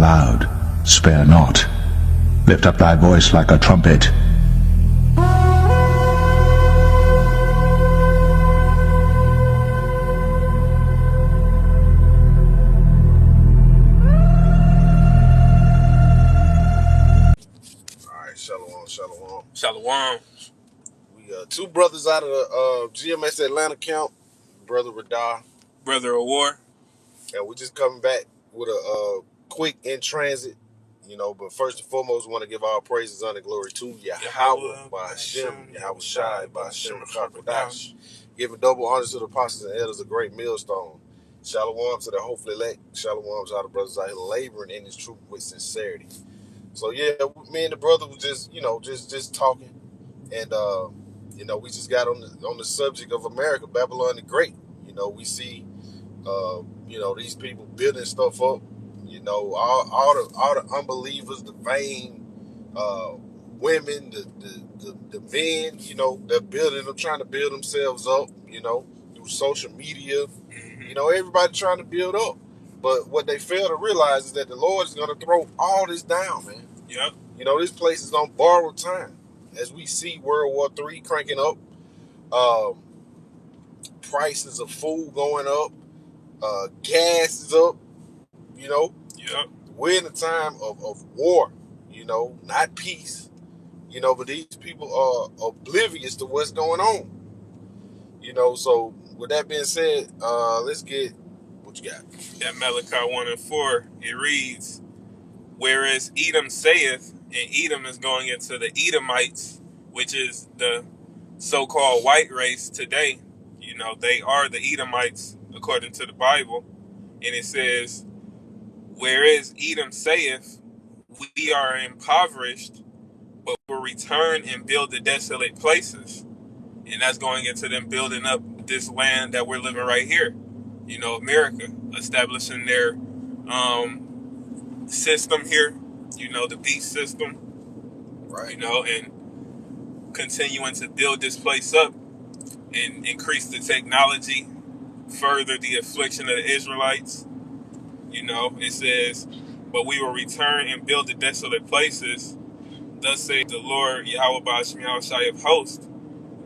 loud, spare not. Lift up thy voice like a trumpet. Shalom. Shalom. We two brothers out of the GMS Atlanta camp, Brother Radar, Brother of War. and we're just coming back with a quick in transit, but first and foremost, we want to give all praises, honor, glory to Yahweh, by Hashem, Yahweh Shai, by Hashem, Kodash. Giving double honors to the apostles and elders, a great millstone. Shalom to the hopefully elect. Shalom to all the brothers out here laboring in this truth with sincerity. So yeah, me and the brother was just, just talking, and we just got on the subject of America, Babylon the Great. We see, these people building stuff up. All the unbelievers, the vain women, the men. They're building. They're trying to build themselves up. Through social media. Everybody trying to build up. But what they fail to realize is that the Lord is going to throw all this down, man. Yep. This place is on borrowed time. As we see World War III cranking up, prices of food going up, gas is up, Yep. We're in a time of war, not peace, but these people are oblivious to what's going on. So with that being said, let's get what you got. That Malachi 1:4, it reads, whereas Edom saith, and Edom is going into the Edomites, which is the so-called white race today. They are the Edomites according to the Bible. And it says, whereas Edom saith, we are impoverished, but will return and build the desolate places. And that's going into them building up this land that we're living right here. America, establishing their system here, the beast system, right? And continuing to build this place up and increase the technology, further the affliction of the Israelites. It says, but we will return and build the desolate places. Thus saith the Lord, Yahweh Ba'ashem Yahweh Shai of hosts,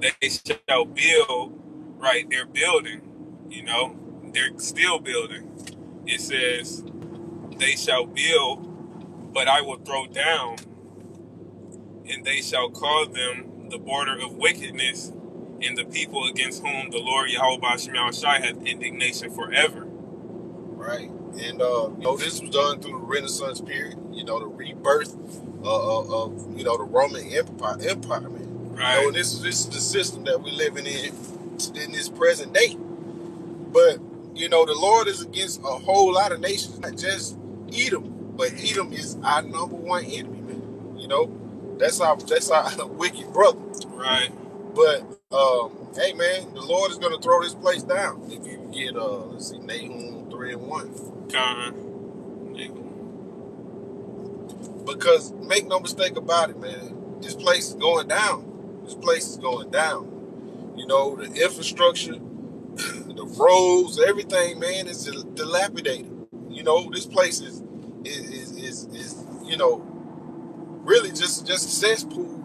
they shall build, right? They're building, they're still building. It says, they shall build, but I will throw down, and they shall call them the border of wickedness, and the people against whom the Lord Yahweh Ba'ashem Yahweh Shai hath indignation forever. Right. And, this was done through the Renaissance period, the rebirth of the Roman Empire, man. Right. And this is the system that we're living in this present day. But, the Lord is against a whole lot of nations, not just Edom, but Edom is our number one enemy, man. That's our wicked brother. Right. But, hey, man, the Lord is going to throw this place down. If you get, Nahum 3:1. Because make no mistake about it, man, this place is going down. This place is going down. The infrastructure, the roads, everything, man, is dilapidated. This place is really just a cesspool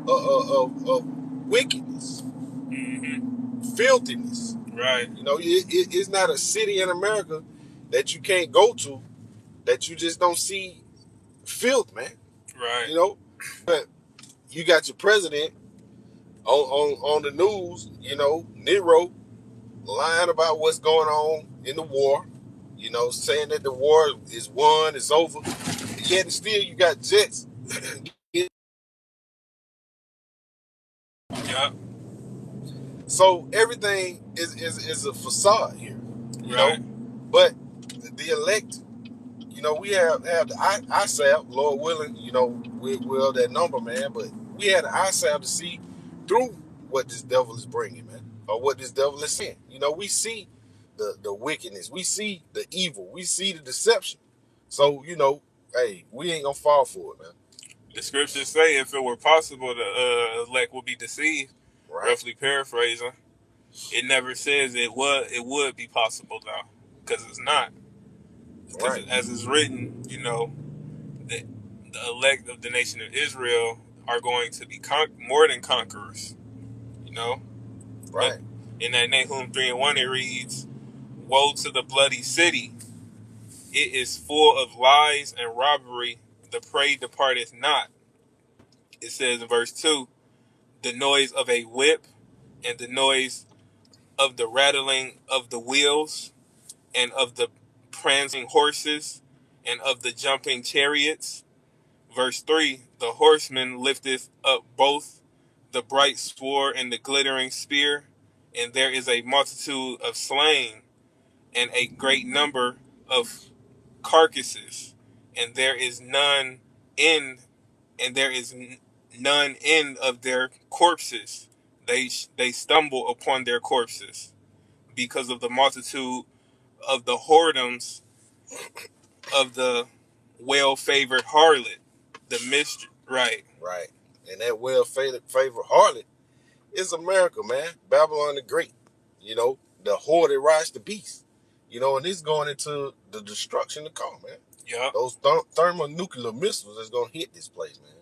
of wickedness, filthiness. Right. It's not a city in America that you can't go to that you just don't see filth, man. Right. But you got your president on the news, Nero, lying about what's going on in the war, saying that the war is won, it's over. Yet still you got jets. Yep. So everything is a facade here, Right. But the elect, we have the ISAP, Lord willing, we're that number, man. But we had the ISAP to see through what this devil is bringing, man, or what this devil is saying. We see the wickedness, we see the evil, we see the deception. So, hey, we ain't gonna fall for it, man. The scriptures say if it were possible, the elect would be deceived. Right. Roughly paraphrasing. It never says it would be possible though, because it's not. because as it's written, you know, the elect of the nation of Israel are going to be more than conquerors, you know. Right. But in that Nahum 3:1 it reads, "Woe to the bloody city! It is full of lies and robbery. The prey departeth not." It says in verse 2, "The noise of a whip and the noise of the rattling of the wheels and of the prancing horses and of the jumping chariots." Verse 3, "The horseman lifteth up both the bright sword and the glittering spear, and there is a multitude of slain and a great number of carcasses, and there is none end, and there is none end of their corpses. They stumble upon their corpses because of the multitude of the whoredoms of the well-favored harlot, the mistress." Right. Right. And that well-favored harlot is America, man. Babylon the Great. You know, the whore that rides the beast. You know, and it's going into the destruction to come, man. Yeah. Those thermonuclear missiles that's going to hit this place, man.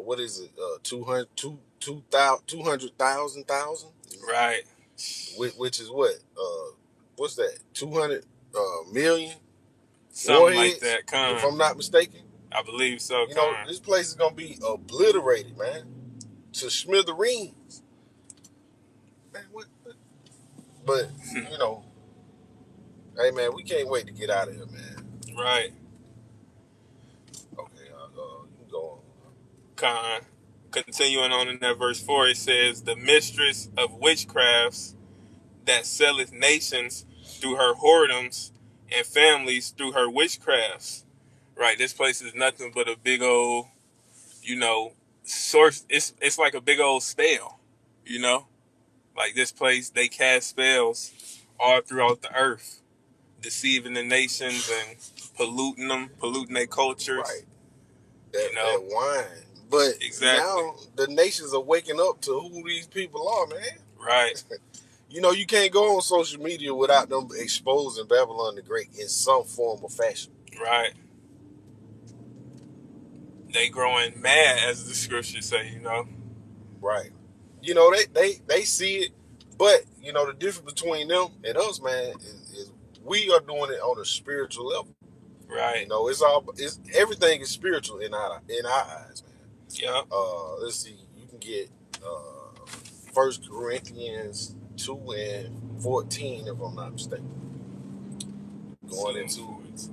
What is it? 200,000? Right. Which is what? What's that? 200 million? Something warheads, like that, if I'm not mistaken. I believe so. You know, this place is going to be obliterated, man. To smithereens. Man, what? But, you know, hey, man, we can't wait to get out of here, man. Right. Okay, you can go on. Continuing on in that verse 4, it says, "The mistress of witchcrafts that selleth nations through her whoredoms and families through her witchcrafts." Right, this place is nothing but a big old, you know, source. It's like a big old spell, you know? Like this place, they cast spells all throughout the earth, deceiving the nations and polluting their cultures. Right. That wine. But now the nations are waking up to who these people are, man. Right. You know, you can't go on social media without them exposing Babylon the Great in some form or fashion. Right. They growing mad, as the scriptures say, you know. Right. You know, they see it, but, you know, the difference between them and us, man, is we are doing it on a spiritual level. Right. You know, everything is spiritual in our eyes, man. Yeah. Let's see. You can get 1 Corinthians 2:14, if I'm not mistaken. Going into it.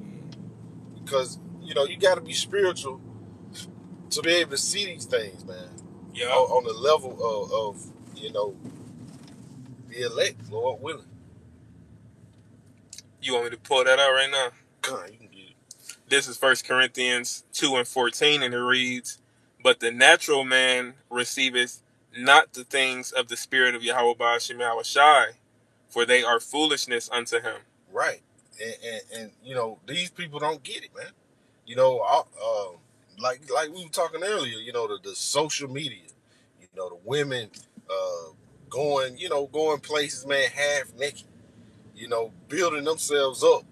Because, you know, you got to be spiritual to be able to see these things, man. Yeah. On the level of, you know, the elect, Lord willing. You want me to pull that out right now? Come on, you can get it. This is 1 Corinthians 2:14, and it reads, "But the natural man receiveth not the things of the Spirit of Yahweh Ba'ashem Yahushai, for they are foolishness unto him." Right. And you know, these people don't get it, man. You know, like we were talking earlier, you know, the social media, you know, the women going places, man, half naked, you know, building themselves up,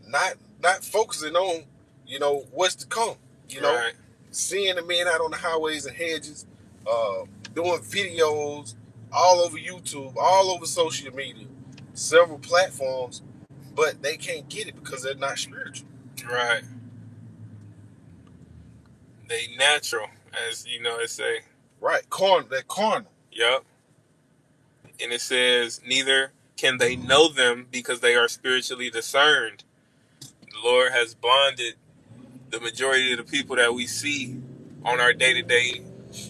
not focusing on, you know, what's to come, you know, right. Seeing the men out on the highways and hedges, doing videos all over YouTube, all over social media, several platforms, but they can't get it because they're not spiritual. Right. They natural, as you know, it say. Right. They're carnal. Yep. And it says, "Neither can they know them because they are spiritually discerned." The Lord has blinded the majority of the people that we see on our day-to-day,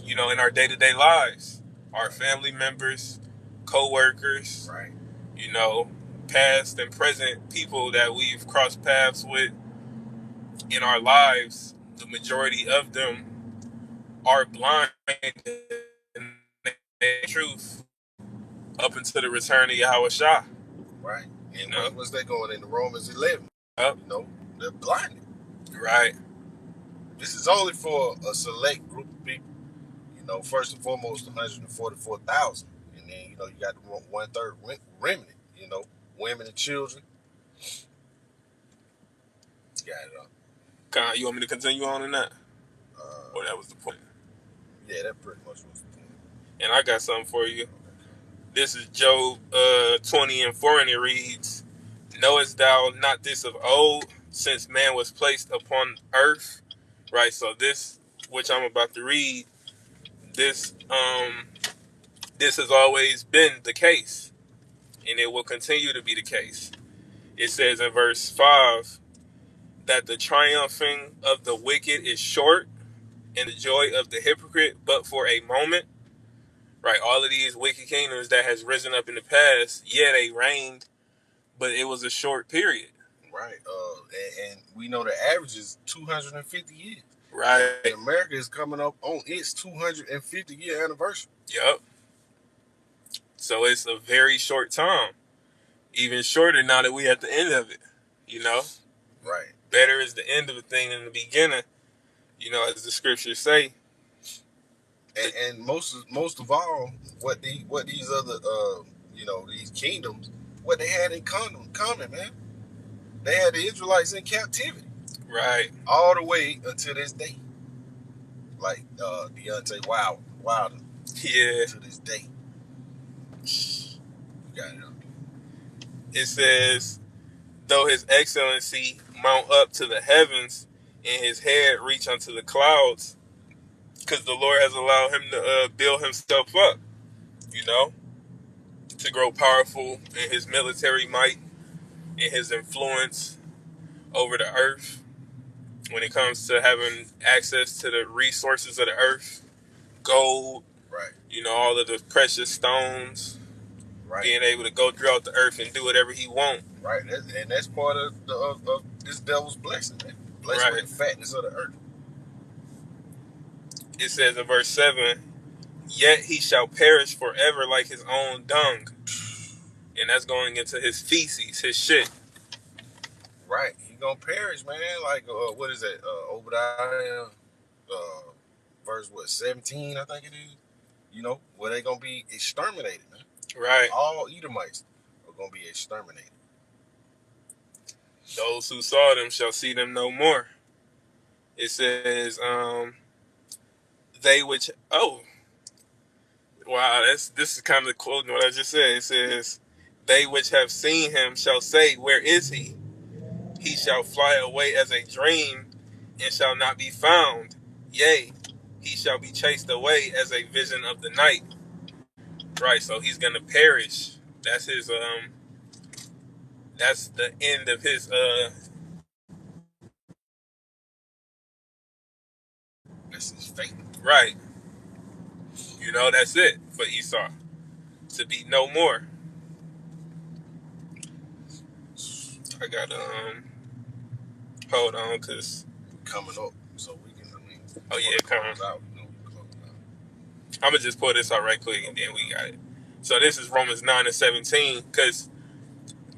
you know, in our day-to-day lives. Our family members, co-workers, right. You know, past and present people that we've crossed paths with in our lives. The majority of them are blind in the truth up until the return of Yahweh Shah. Right. And you know, what's they going into Romans 11? Yep. You know, they're blinded. Right. This is only for a select group of people. You know, first and foremost, 144,000. And then, you know, you got the 1/3 remnant, you know, women and children. it up. Con, you want me to continue on in that? Or that was the point? Yeah, that pretty much was the point. And I got something for you. This is Job 20:4, and it reads, "Knowest thou not this of old, since man was placed upon earth?" Right. So this, which I'm about to read, this has always been the case, and it will continue to be the case. It says in verse 5 that the triumphing of the wicked is short, and the joy of the hypocrite but for a moment. Right, all of these wicked kingdoms that has risen up in the past, yeah, they reigned, but it was a short period. Right, and we know the average is 250 years. Right. And America is coming up on its 250-year anniversary. Yep. So it's a very short time. Even shorter now that we at the end of it, you know? Right. Better is the end of a thing than the beginning, you know, as the scriptures say. And most of all, what these other these kingdoms, what they had in common, man, they had the Israelites in captivity, right, all the way until this day. Like Deontay Wilder, yeah, to this day. You got it up. It says, "Though his excellency mount up to the heavens, and his head reach unto the clouds." Because the Lord has allowed him to build himself up, you know, to grow powerful in his military might and his influence over the earth when it comes to having access to the resources of the earth, gold, right, you know, all of the precious stones, right, being able to go throughout the earth and do whatever he wants. Right, and that's part of this devil's blessing, man. Blessed right. with the fatness of the earth. It says in verse 7, "Yet he shall perish forever like his own dung." And that's going into his feces, his shit. Right. He gonna perish, man. Like, what is that? Obadiah, verse 17, I think it is. You know, where they gonna be exterminated, man. Right. All Edomites are gonna be exterminated. Those who saw them shall see them no more. It says, they which, this is kind of quoting what I just said. It says, "They which have seen him shall say, Where is he? He shall fly away as a dream, and shall not be found. Yea, he shall be chased away as a vision of the night." Right, so he's gonna perish. That's his that's the end of his That's his fate. Right. You know, that's it for Esau. To be no more. I got hold on, cause coming up, so we can. Oh yeah, coming out. I'm gonna just pull this out right quick, and then we got it. So this is Romans 9:17, because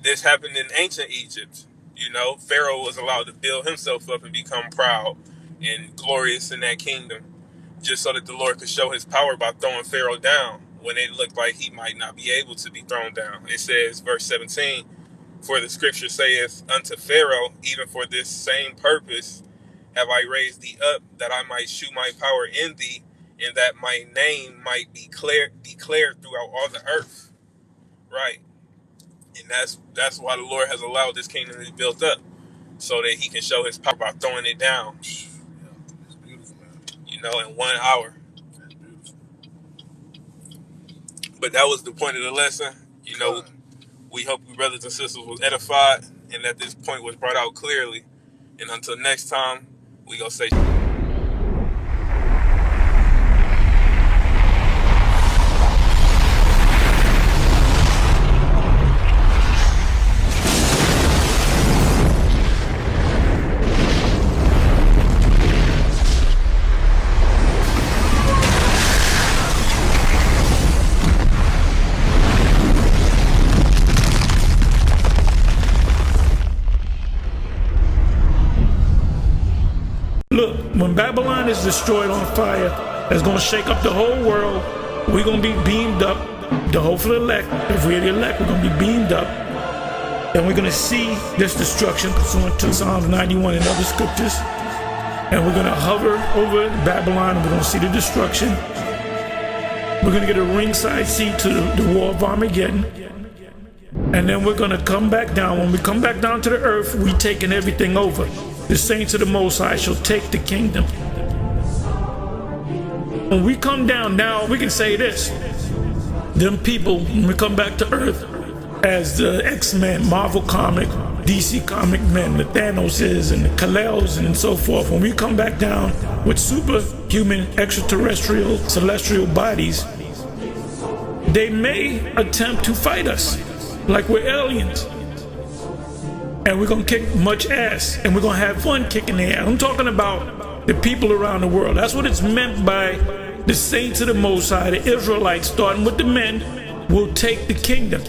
this happened in ancient Egypt. You know, Pharaoh was allowed to build himself up and become proud and glorious in that kingdom, just so that the Lord could show his power by throwing Pharaoh down when it looked like he might not be able to be thrown down. It says, verse 17, "For the scripture saith unto Pharaoh, even for this same purpose have I raised thee up, that I might shew my power in thee, and that my name might be declared throughout all the earth." Right. And that's why the Lord has allowed this kingdom to be built up, so that he can show his power by throwing it down. It's beautiful, man. You know, in 1 hour. That's beautiful. But that was the point of the lesson. You know, we hope you brothers and sisters was edified, and that this point was brought out clearly. And until next time, we gonna say. Look, when Babylon is destroyed on fire, that's going to shake up the whole world. We're going to be beamed up. The hopeful elect, if we're the elect, we're going to be beamed up. And we're going to see this destruction pursuant to Psalms 91 and other scriptures. And we're going to hover over Babylon, and we're going to see the destruction. We're going to get a ringside seat to the war of Armageddon. And then we're going to come back down. When we come back down to the earth, we taking everything over. The saints of the Most High shall take the kingdom. When we come down now, we can say this. Them people, when we come back to earth, as the X-Men, Marvel comic, DC comic men, the Thanoses and the Kal-Els and so forth, when we come back down with superhuman, extraterrestrial, celestial bodies, they may attempt to fight us like we're aliens. And we're going to kick much ass, and we're going to have fun kicking their ass. I'm talking about the people around the world. That's what it's meant by the saints of the Most High, the Israelites, starting with the men, will take the kingdom.